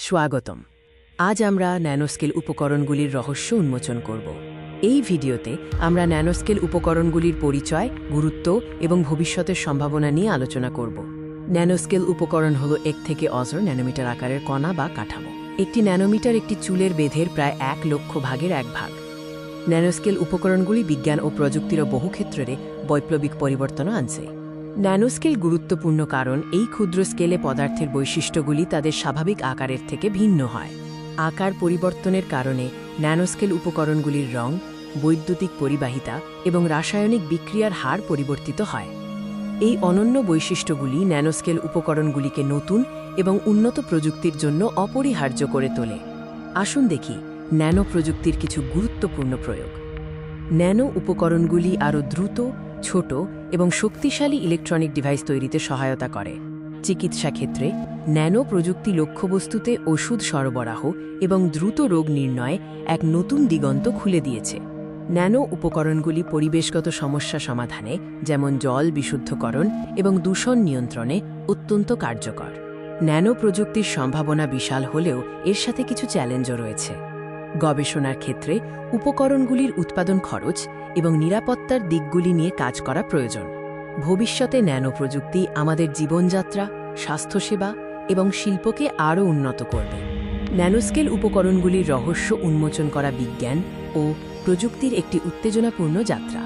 স্বাগতম। আজ আমরা ন্যানোস্কেল উপকরণগুলির রহস্য উন্মোচন করব। এই ভিডিওতে আমরা ন্যানোস্কেল উপকরণগুলির পরিচয়, গুরুত্ব এবং ভবিষ্যতের সম্ভাবনা নিয়ে আলোচনা করব। ন্যানোস্কেল উপকরণ হল 1 থেকে 10 ন্যানোমিটার আকারের কণা বা কাঠামো। একটি ন্যানোমিটার একটি চুলের বেধের প্রায় 1 লক্ষ ভাগের 1 ভাগ। ন্যানোস্কেল উপকরণগুলি বিজ্ঞান ও প্রযুক্তির বহু ক্ষেত্রে বৈপ্লবিক পরিবর্তন আনছে। ন্যানোস্কেল গুরুত্বপূর্ণ কারণ এই ক্ষুদ্র স্কেলে পদার্থের বৈশিষ্ট্যগুলি তাদের স্বাভাবিক আকারের থেকে ভিন্ন হয়। আকার পরিবর্তনের কারণে ন্যানোস্কেল উপকরণগুলির রং, বৈদ্যুতিক পরিবাহিতা এবং রাসায়নিক বিক্রিয়ার হার পরিবর্তিত হয়। এই অনন্য বৈশিষ্ট্যগুলি ন্যানোস্কেল উপকরণগুলিকে নতুন এবং উন্নত প্রযুক্তির জন্য অপরিহার্য করে তোলে। আসুন দেখি ন্যানো প্রযুক্তির কিছু গুরুত্বপূর্ণ প্রয়োগ। ন্যানো উপকরণগুলি আরও দ্রুত, ছোট এবং শক্তিশালী ইলেকট্রনিক ডিভাইস তৈরিতে সহায়তা করে। চিকিৎসা ক্ষেত্রে ন্যানো প্রযুক্তি লক্ষ্যবস্তুতে ওষুধ সরবরাহ এবং দ্রুত রোগ নির্ণয়ে এক নতুন দিগন্ত খুলে দিয়েছে। ন্যানো উপকরণগুলি পরিবেশগত সমস্যা সমাধানে, যেমন জল বিশুদ্ধকরণ এবং দূষণ নিয়ন্ত্রণে অত্যন্ত কার্যকর। ন্যানো প্রযুক্তির সম্ভাবনা বিশাল হলেও এর সাথে কিছু চ্যালেঞ্জও রয়েছে। গবেষণার ক্ষেত্রে উপকরণগুলির উৎপাদন খরচ এবং নিরাপত্তার দিকগুলি নিয়ে কাজ করা প্রয়োজন। ভবিষ্যতে ন্যানো প্রযুক্তি আমাদের জীবনযাত্রা, স্বাস্থ্যসেবা এবং শিল্পকে আরও উন্নত করবে। ন্যানোস্কেল উপকরণগুলির রহস্য উন্মোচন করা বিজ্ঞান ও প্রযুক্তির একটি উত্তেজনাপূর্ণ যাত্রা।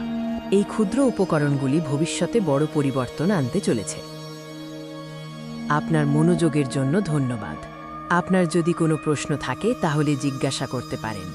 এই ক্ষুদ্র উপকরণগুলি ভবিষ্যতে বড় পরিবর্তন আনতে চলেছে। আপনার মনোযোগের জন্য ধন্যবাদ। আপনার যদি কোনো প্রশ্ন থাকে তাহলে জিজ্ঞাসা করতে পারেন।